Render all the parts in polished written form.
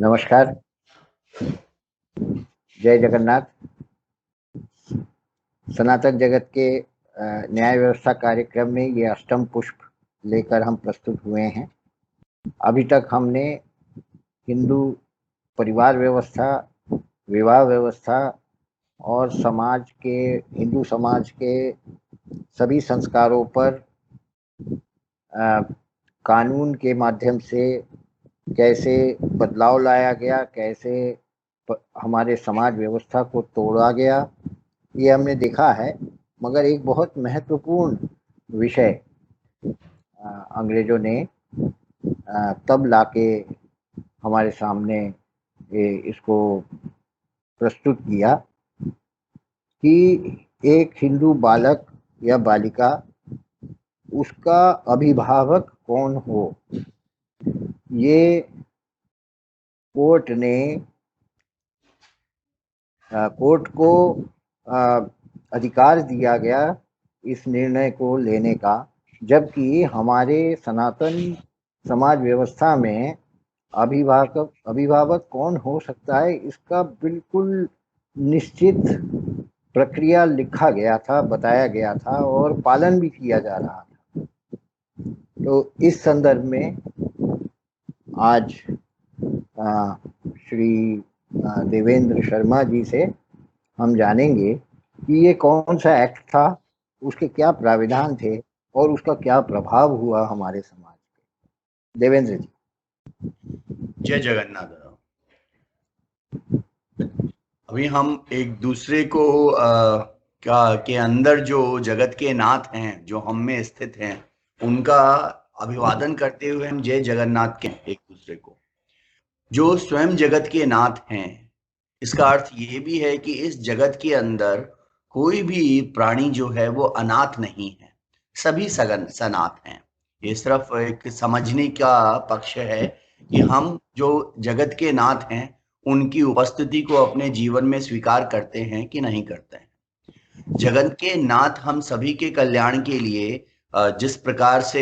नमस्कार। जय जगन्नाथ। सनातन जगत के न्याय व्यवस्था कार्यक्रम में ये अष्टम पुष्प लेकर हम प्रस्तुत हुए हैं। अभी तक हमने हिंदू परिवार व्यवस्था, विवाह व्यवस्था और हिंदू समाज के सभी संस्कारों पर कानून के माध्यम से कैसे बदलाव लाया गया, कैसे हमारे समाज व्यवस्था को तोड़ा गया, ये हमने देखा है। मगर एक बहुत महत्वपूर्ण विषय अंग्रेजों ने तब लाके हमारे सामने इसको प्रस्तुत किया कि एक हिंदू बालक या बालिका, उसका अभिभावक कौन हो। ये कोर्ट को अधिकार दिया गया इस निर्णय को लेने का, जबकि हमारे सनातन समाज व्यवस्था में अभिभावक कौन हो सकता है, इसका बिल्कुल निश्चित प्रक्रिया लिखा गया था, बताया गया था और पालन भी किया जा रहा था। तो इस संदर्भ में आज श्री देवेंद्र शर्मा जी से हम जानेंगे कि ये कौन सा एक्ट था, उसके क्या प्राविधान थे और उसका क्या प्रभाव हुआ हमारे समाज पे। देवेंद्र जी। जय जगन्नाथ। अभी हम एक दूसरे को के अंदर जो जगत के नाथ हैं, जो हम में स्थित हैं, उनका अभिवादन करते हुए हम जय जगन्नाथ के एक दूसरे को, जो स्वयं जगत के नाथ हैं। इसका अर्थ ये भी है कि इस जगत के अंदर कोई भी प्राणी जो है वो अनाथ नहीं है, सभी सनाथ हैं। ये सिर्फ एक समझने का पक्ष है कि हम जो जगत के नाथ हैं उनकी उपस्थिति को अपने जीवन में स्वीकार करते हैं कि नहीं करते हैं। जगत के नाथ हम सभी के कल्याण के लिए जिस प्रकार से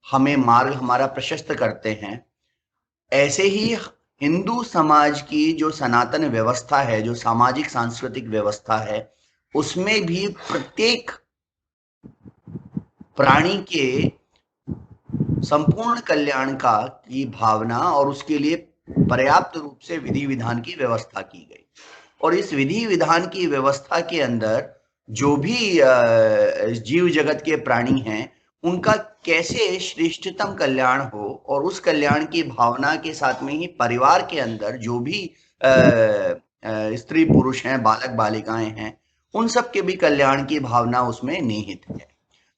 हमें मार्ग हमारा प्रशस्त करते हैं, ऐसे ही हिंदू समाज की जो सनातन व्यवस्था है, जो सामाजिक सांस्कृतिक व्यवस्था है, उसमें भी प्रत्येक प्राणी के संपूर्ण कल्याण का की भावना और उसके लिए पर्याप्त रूप से विधि विधान की व्यवस्था की गई। और इस विधि विधान की व्यवस्था के अंदर जो भी जीव जगत के प्राणी हैं, उनका कैसे श्रेष्ठतम कल्याण हो, और उस कल्याण की भावना के साथ में ही परिवार के अंदर जो भी स्त्री पुरुष हैं, बालक बालिकाएं हैं, उन सब के भी कल्याण की भावना उसमें निहित है।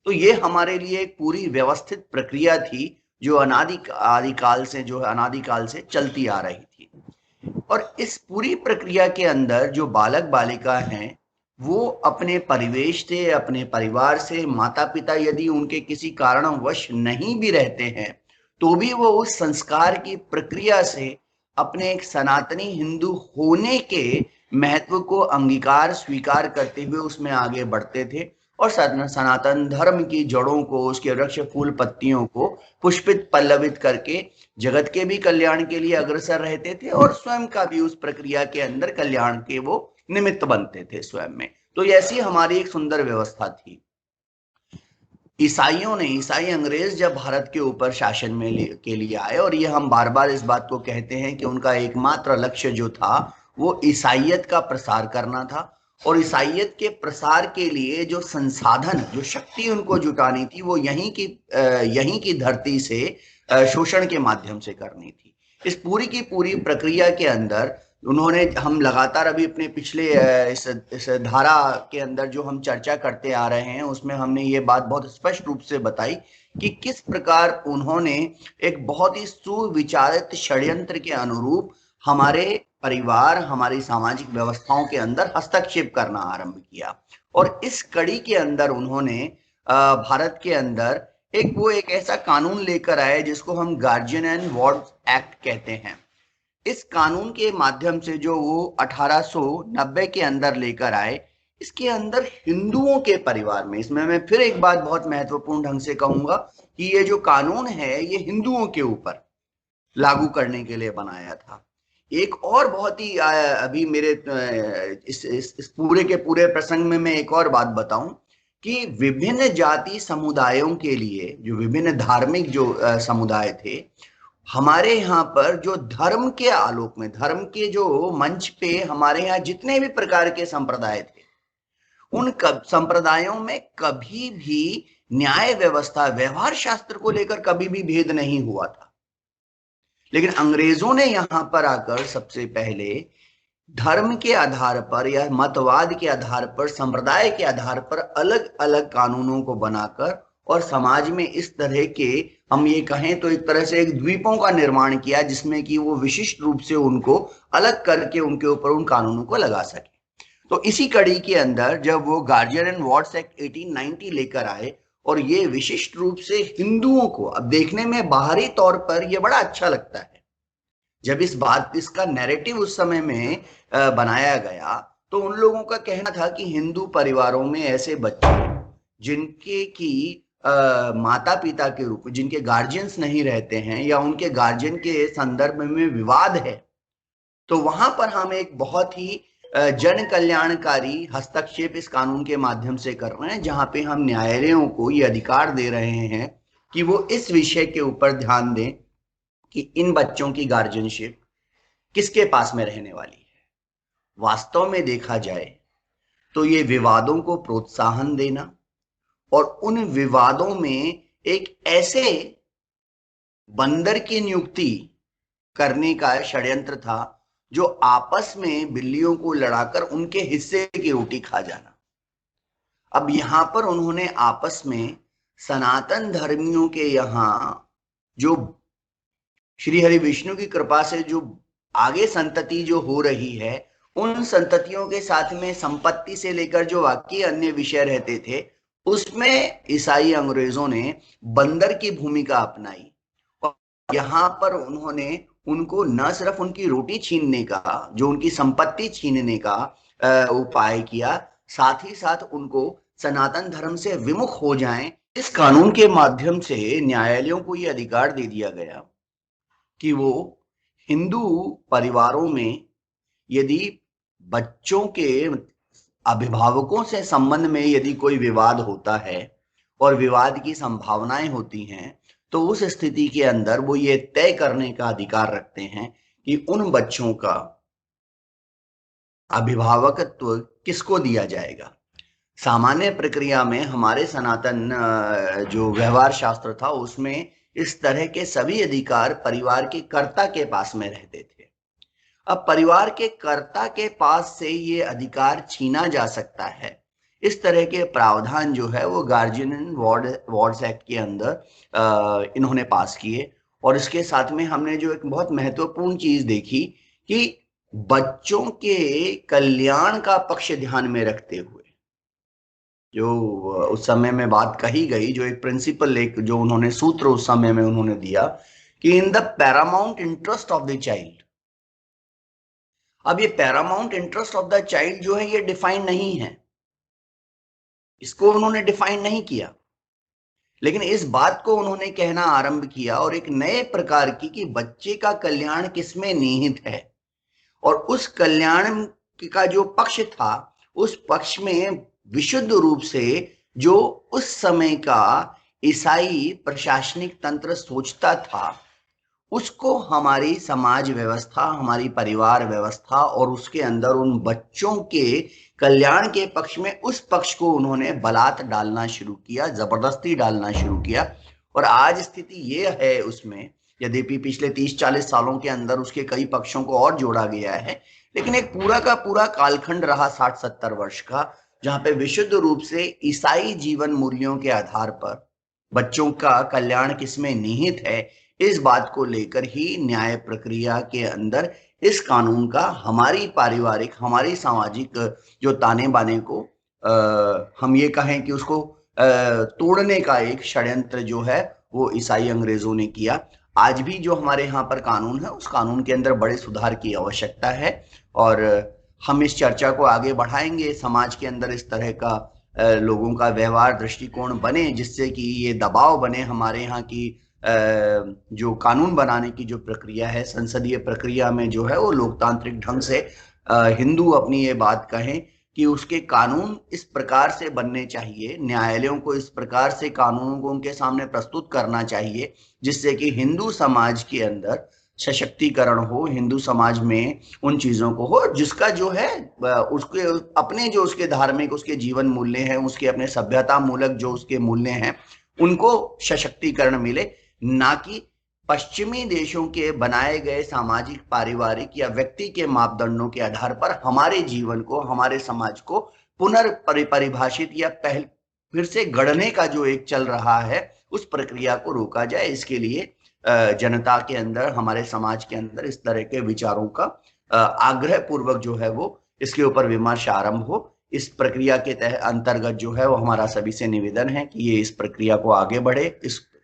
तो ये हमारे लिए एक पूरी व्यवस्थित प्रक्रिया थी, जो अनादिकाल से चलती आ रही थी। और इस पूरी प्रक्रिया के अंदर जो बालक बालिका हैं, वो अपने परिवेश से, अपने परिवार से, माता पिता यदि उनके किसी कारणवश नहीं भी रहते हैं, तो भी वो उस संस्कार की प्रक्रिया से अपने एक सनातनी हिंदू होने के महत्व को अंगीकार स्वीकार करते हुए उसमें आगे बढ़ते थे और सनातन धर्म की जड़ों को, उसके वृक्ष फूल पत्तियों को पुष्पित पल्लवित करके जगत के भी कल्याण के लिए अग्रसर रहते थे और स्वयं का भी उस प्रक्रिया के अंदर कल्याण के वो निमित्त बनते थे स्वयं में। तो ऐसी हमारी एक सुंदर व्यवस्था थी। ईसाई अंग्रेज जब भारत के ऊपर शासन में के लिए आए, और ये हम बार बार इस बात को कहते हैं कि उनका एकमात्र लक्ष्य जो था वो ईसाइयत का प्रसार करना था। और ईसाइयत के प्रसार के लिए जो संसाधन, जो शक्ति उनको जुटानी थी, वो यहीं की धरती से शोषण के माध्यम से करनी थी। इस पूरी की पूरी प्रक्रिया के अंदर हम लगातार अभी अपने पिछले इस धारा के अंदर जो हम चर्चा करते आ रहे हैं, उसमें हमने ये बात बहुत स्पष्ट रूप से बताई कि किस प्रकार उन्होंने एक बहुत ही सुविचारित षड्यंत्र के अनुरूप हमारे परिवार, हमारी सामाजिक व्यवस्थाओं के अंदर हस्तक्षेप करना आरंभ किया। और इस कड़ी के अंदर उन्होंने भारत के अंदर एक ऐसा कानून लेकर आए जिसको हम गार्जियन एंड वार्ड एक्ट कहते हैं। इस कानून के माध्यम से जो वो 1890 के अंदर लेकर आए, इसके अंदर हिंदुओं के परिवार में, इसमें मैं फिर एक बात बहुत महत्वपूर्ण ढंग से कहूंगा कि ये जो कानून है ये हिंदुओं के ऊपर, लागू करने के लिए बनाया था। एक और बहुत ही अभी मेरे इस पूरे के पूरे प्रसंग में मैं एक और बात बताऊं कि विभिन्न जाति समुदायों के लिए, जो विभिन्न धार्मिक जो समुदाय थे, हमारे यहाँ पर जो धर्म के आलोक में, धर्म के जो मंच पे हमारे यहाँ जितने भी प्रकार के संप्रदाय थे, उन संप्रदायों में कभी भी न्याय व्यवस्था, व्यवहार शास्त्र को लेकर कभी भी भेद नहीं हुआ था। लेकिन अंग्रेजों ने यहां पर आकर सबसे पहले धर्म के आधार पर या मतवाद के आधार पर, संप्रदाय के आधार पर अलग अलग कानूनों को बनाकर और समाज में इस तरह के, हम ये कहें तो एक तरह से एक द्वीपों का निर्माण किया, जिसमें कि वो विशिष्ट रूप से उनको अलग करके उनके ऊपर उन कानूनों को लगा सके। तो इसी कड़ी के अंदर जब वो गार्जियन एंड वार्ड्स एक्ट 1890 लेकर आए, और ये विशिष्ट रूप से हिंदुओं को, अब देखने में बाहरी तौर पर ये बड़ा अच्छा लगता है, जब इसका नैरेटिव उस समय में बनाया गया, तो उन लोगों का कहना था कि हिंदू परिवारों में ऐसे बच्चे जिनके की माता पिता के रूप में, जिनके गार्जियंस नहीं रहते हैं या उनके गार्जियन के संदर्भ में विवाद है, तो वहां पर हम एक बहुत ही जन कल्याणकारी हस्तक्षेप इस कानून के माध्यम से कर रहे हैं, जहां पे हम न्यायालयों को ये अधिकार दे रहे हैं कि वो इस विषय के ऊपर ध्यान दें कि इन बच्चों की गार्जियनशिप किसके पास में रहने वाली है। वास्तव में देखा जाए तो ये विवादों को प्रोत्साहन देना और उन विवादों में एक ऐसे बंदर की नियुक्ति करने का षड्यंत्र था जो आपस में बिल्लियों को लड़ाकर उनके हिस्से की रोटी खा जाना। अब यहां पर उन्होंने आपस में सनातन धर्मियों के यहां जो श्री हरि विष्णु की कृपा से जो आगे संतति जो हो रही है, उन संततियों के साथ में संपत्ति से लेकर जो बाकी अन्य विषय रहते थे, उसमें ईसाई अंग्रेजों ने बंदर की भूमिका अपनाई और यहाँ पर उन्होंने उनको न सिर्फ उनकी रोटी छीनने का, जो उनकी संपत्ति छीनने का उपाय किया, साथ ही साथ उनको सनातन धर्म से विमुख हो जाएं। इस कानून के माध्यम से न्यायालयों को यह अधिकार दे दिया गया कि वो हिंदू परिवारों में यदि बच्चों के अभिभावकों से संबंध में यदि कोई विवाद होता है और विवाद की संभावनाएं होती हैं, तो उस स्थिति के अंदर वो ये तय करने का अधिकार रखते हैं कि उन बच्चों का अभिभावकत्व किसको दिया जाएगा। सामान्य प्रक्रिया में हमारे सनातन जो व्यवहार शास्त्र था, उसमें इस तरह के सभी अधिकार परिवार के कर्ता के पास में रहते थे। अब परिवार के कर्ता के पास से ये अधिकार छीना जा सकता है, इस तरह के प्रावधान जो है वो गार्जियन एंड वार्ड्स एक्ट के अंदर इन्होंने पास किए। और इसके साथ में हमने जो एक बहुत महत्वपूर्ण चीज देखी कि बच्चों के कल्याण का पक्ष ध्यान में रखते हुए जो उस समय में बात कही गई, जो एक प्रिंसिपल, एक जो उन्होंने सूत्र उस समय में उन्होंने दिया कि in the Paramount interest of the child. अब ये Paramount interest of the child जो है ये डिफाइन नहीं है, इसको उन्होंने डिफाइन नहीं किया, लेकिन इस बात को उन्होंने कहना आरंभ किया और एक नए प्रकार की कि बच्चे का कल्याण किसमें निहित है, और उस कल्याण का जो पक्ष था, उस पक्ष में विशुद्ध रूप से जो उस समय का ईसाई प्रशासनिक तंत्र सोचता था, उसको हमारी समाज व्यवस्था, हमारी परिवार व्यवस्था और उसके अंदर उन बच्चों के कल्याण के पक्ष में उस पक्ष को उन्होंने बलात् डालना शुरू किया, जबरदस्ती डालना शुरू किया। और आज स्थिति ये है उसमें, यद्यपि पिछले 30-40 सालों के अंदर उसके कई पक्षों को और जोड़ा गया है, लेकिन एक पूरा का पूरा कालखंड रहा 60-70 वर्ष का, जहां पे विशुद्ध रूप से ईसाई जीवन मूल्यों के आधार पर बच्चों का कल्याण किसमें निहित है, इस बात को लेकर ही न्याय प्रक्रिया के अंदर इस कानून का हमारी पारिवारिक, हमारी सामाजिक जो ताने बाने को हम ये कहें कि उसको तोड़ने का एक षड्यंत्र जो है वो ईसाई अंग्रेजों ने किया। आज भी जो हमारे यहाँ पर कानून है, उस कानून के अंदर बड़े सुधार की आवश्यकता है और हम इस चर्चा को आगे बढ़ाएंगे। समाज के अंदर इस तरह का लोगों का व्यवहार दृष्टिकोण बने, जिससे कि ये दबाव बने हमारे यहाँ की जो कानून बनाने की जो प्रक्रिया है, संसदीय प्रक्रिया में जो है वो लोकतांत्रिक ढंग से हिंदू अपनी ये बात कहें कि उसके कानून इस प्रकार से बनने चाहिए, न्यायालयों को इस प्रकार से कानूनों को उनके सामने प्रस्तुत करना चाहिए जिससे कि हिंदू समाज के अंदर सशक्तिकरण हो, हिंदू समाज में उन चीजों को हो जिसका जो है उसके अपने जो उसके धार्मिक उसके जीवन मूल्य हैं, उसके अपने सभ्यता मूलक जो उसके मूल्य हैं, उनको सशक्तिकरण मिले, ना कि पश्चिमी देशों के बनाए गए सामाजिक पारिवारिक या व्यक्ति के मापदंडों के आधार पर हमारे जीवन को, हमारे समाज को पुनर्परिभाषित या फिर से गढ़ने का जो एक चल रहा है उस प्रक्रिया को रोका जाए। इसके लिए जनता के अंदर, हमारे समाज के अंदर इस तरह के विचारों का आग्रह पूर्वक जो है वो इसके ऊपर विमर्श आरंभ हो। इस प्रक्रिया के तहत अंतर्गत जो है वो हमारा सभी से निवेदन है कि ये इस प्रक्रिया को आगे बढ़े,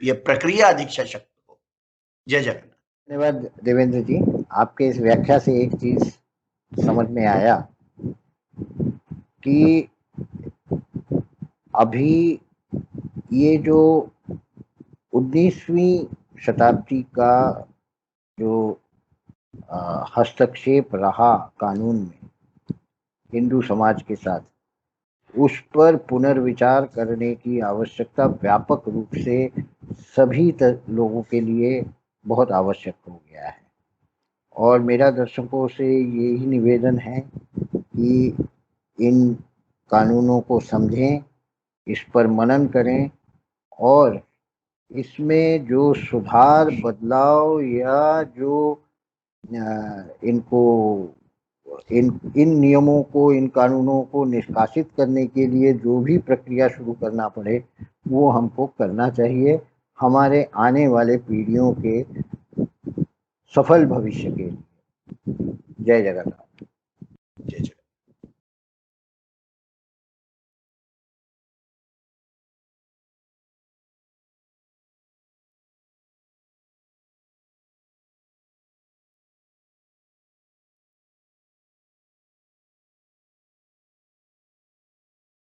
ये प्रक्रिया अधिक सशक्त हो। जय जगन्नाथ। धन्यवाद देवेंद्र जी, आपके इस व्याख्या से एक चीज समझ में आया कि अभी ये जो 19वीं शताब्दी का जो हस्तक्षेप रहा कानून में हिंदू समाज के साथ, उस पर पुनर्विचार करने की आवश्यकता व्यापक रूप से सभी लोगों के लिए बहुत आवश्यक हो गया है। और मेरा दर्शकों से यही निवेदन है कि इन कानूनों को समझें, इस पर मनन करें और इसमें जो सुधार, बदलाव या जो इनको इन नियमों को, इन कानूनों को निष्कासित करने के लिए जो भी प्रक्रिया शुरू करना पड़े वो हमको करना चाहिए, हमारे आने वाले पीढ़ियों के सफल भविष्य के लिए। जय जगन्नाथ। जय जगन्नाथ।